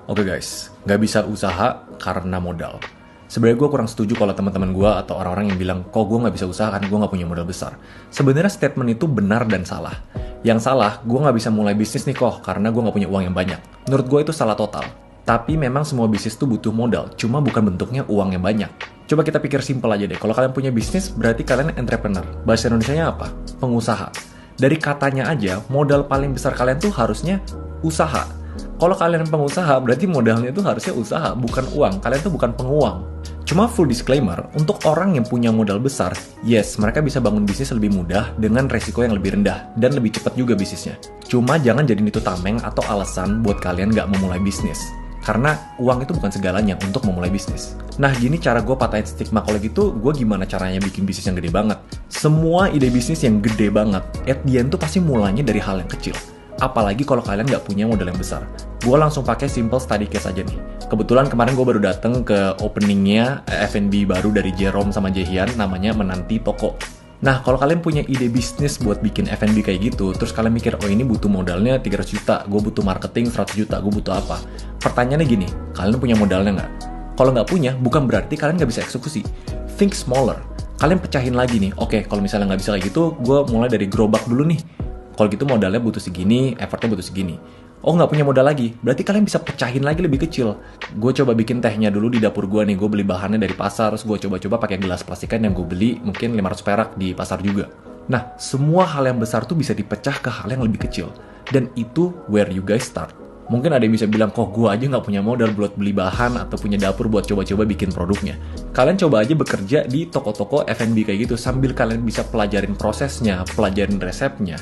Oke guys, nggak bisa usaha karena modal. Sebenarnya gue kurang setuju kalau teman-teman gue atau orang-orang yang bilang, kok gue nggak bisa usaha karena gue nggak punya modal besar. Sebenarnya statement itu benar dan salah. Yang salah, gue nggak bisa mulai bisnis nih kok karena gue nggak punya uang yang banyak. Menurut gue itu salah total. Tapi memang semua bisnis tuh butuh modal, cuma bukan bentuknya uang yang banyak. Coba kita pikir simpel aja deh, kalau kalian punya bisnis berarti kalian entrepreneur. Bahasa Indonesianya apa? Pengusaha. Dari katanya aja, modal paling besar kalian tuh harusnya usaha. Kalau kalian pengusaha, berarti modalnya itu harusnya usaha, bukan uang. Kalian tuh bukan penguang. Cuma full disclaimer, untuk orang yang punya modal besar, yes, mereka bisa bangun bisnis lebih mudah dengan resiko yang lebih rendah, dan lebih cepat juga bisnisnya. Cuma jangan jadiin itu tameng atau alasan buat kalian nggak memulai bisnis. Karena uang itu bukan segalanya untuk memulai bisnis. Nah, gini cara gue patahin stigma kalau gitu, gue gimana caranya bikin bisnis yang gede banget. Semua ide bisnis yang gede banget, at the end tuh pasti mulainya dari hal yang kecil. Apalagi kalau kalian nggak punya modal yang besar. Gue langsung pakai simple study case aja nih. Kebetulan kemarin gue baru dateng ke openingnya F&B baru dari Jerome sama Jehian, namanya Menanti Toko. Nah, kalau kalian punya ide bisnis buat bikin F&B kayak gitu, terus kalian mikir, oh ini butuh modalnya 300 juta, gue butuh marketing 100 juta, gue butuh apa? Pertanyaannya gini, kalian punya modalnya nggak? Kalau nggak punya, bukan berarti kalian nggak bisa eksekusi. Think smaller. Kalian pecahin lagi nih, oke, kalau misalnya nggak bisa kayak gitu, gue mulai dari gerobak dulu nih. Kalau gitu modalnya butuh segini, effortnya butuh segini. Oh, nggak punya modal lagi, berarti kalian bisa pecahin lagi lebih kecil. Gue coba bikin tehnya dulu di dapur gue nih, gue beli bahannya dari pasar, terus gue coba-coba pakai gelas plastikan yang gue beli mungkin 500 perak di pasar juga. Nah, semua hal yang besar tuh bisa dipecah ke hal yang lebih kecil. Dan itu where you guys start. Mungkin ada yang bisa bilang, kok gue aja nggak punya modal buat beli bahan atau punya dapur buat coba-coba bikin produknya. Kalian coba aja bekerja di toko-toko F&B kayak gitu, sambil kalian bisa pelajarin prosesnya, pelajarin resepnya.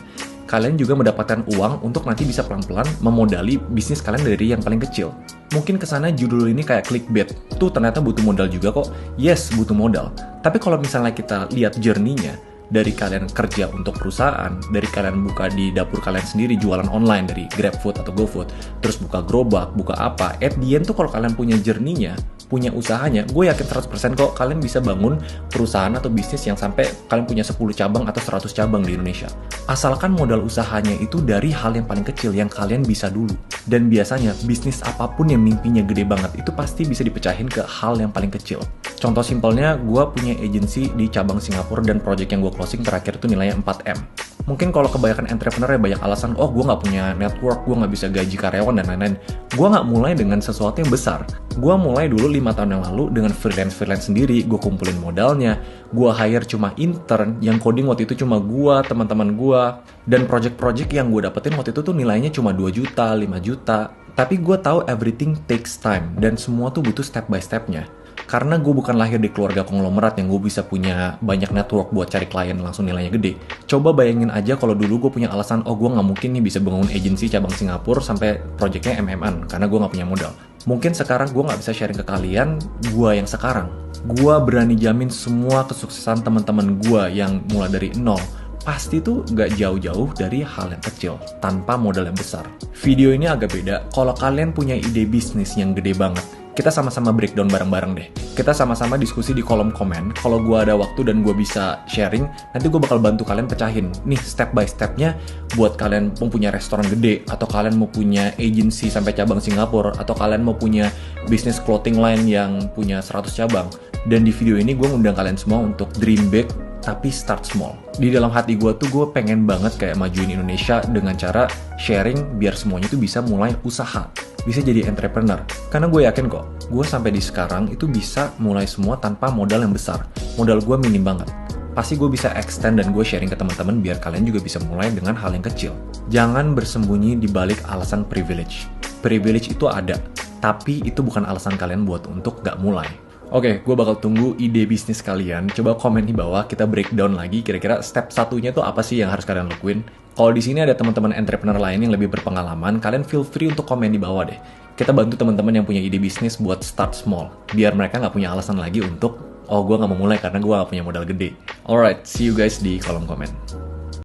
Kalian juga mendapatkan uang untuk nanti bisa pelan-pelan memodali bisnis kalian dari yang paling kecil. Mungkin kesana judul ini kayak clickbait, tuh ternyata butuh modal juga kok. Yes, butuh modal. Tapi kalau misalnya kita lihat journey-nya, dari kalian kerja untuk perusahaan, dari kalian buka di dapur kalian sendiri, jualan online dari GrabFood atau GoFood, terus buka gerobak, buka apa, at the end tuh kalau kalian punya journey-nya, punya usahanya, gue yakin 100% kok kalian bisa bangun perusahaan atau bisnis yang sampai kalian punya 10 cabang atau 100 cabang di Indonesia. Asalkan modal usahanya itu dari hal yang paling kecil yang kalian bisa dulu. Dan biasanya bisnis apapun yang mimpinya gede banget itu pasti bisa dipecahin ke hal yang paling kecil. Contoh simpelnya, gue punya agency di cabang Singapura dan project yang gue closing terakhir itu nilainya 4M. Mungkin kalau kebanyakan entrepreneur ya banyak alasan, oh gue nggak punya network, gue nggak bisa gaji karyawan dan lain-lain. Gue nggak mulai dengan sesuatu yang besar. Gue mulai dulu 5 tahun yang lalu dengan freelance sendiri, gue kumpulin modalnya, gue hire cuma intern, yang coding waktu itu cuma gue, teman-teman gue, dan project-project yang gue dapetin waktu itu tuh nilainya cuma 2 juta, 5 juta. Tapi gue tahu everything takes time, dan semua tuh butuh step by stepnya. Karena gue bukan lahir di keluarga konglomerat yang gue bisa punya banyak network buat cari klien langsung nilainya gede. Coba bayangin aja kalau dulu gue punya alasan, oh gue nggak mungkin nih bisa bangun agency cabang Singapura sampai projectnya MM-an, karena gue nggak punya modal. Mungkin sekarang gue nggak bisa sharing ke kalian, gue yang sekarang. Gue berani jamin semua kesuksesan teman-teman gue yang mulai dari nol, pasti tuh nggak jauh-jauh dari hal yang kecil, tanpa modal yang besar. Video ini agak beda, kalau kalian punya ide bisnis yang gede banget, kita sama-sama breakdown bareng-bareng deh. Kita sama-sama diskusi di kolom komen. Kalau gue ada waktu dan gue bisa sharing, nanti gue bakal bantu kalian pecahin. Nih step by stepnya buat kalian mau punya restoran gede, atau kalian mau punya agency sampai cabang Singapura, atau kalian mau punya bisnis clothing line yang punya 100 cabang. Dan di video ini gue ngundang kalian semua untuk dream big, tapi start small. Di dalam hati gue tuh gue pengen banget kayak majuin Indonesia dengan cara sharing biar semuanya tuh bisa mulai usaha, bisa jadi entrepreneur. Karena gue yakin kok, gue sampai di sekarang itu bisa mulai semua tanpa modal yang besar. Modal gue minim banget. Pasti gue bisa extend dan gue sharing ke teman-teman biar kalian juga bisa mulai dengan hal yang kecil. Jangan bersembunyi di balik alasan privilege. Privilege itu ada, tapi itu bukan alasan kalian buat untuk gak mulai. Oke, gue bakal tunggu ide bisnis kalian. Coba komen di bawah, kita breakdown lagi kira-kira step satunya tuh apa sih yang harus kalian lakuin. Kalau di sini ada teman-teman entrepreneur lain yang lebih berpengalaman, kalian feel free untuk komen di bawah deh. Kita bantu teman-teman yang punya ide bisnis buat start small, biar mereka nggak punya alasan lagi untuk, oh gue nggak mau mulai karena gue nggak punya modal gede. Alright, see you guys di kolom komen.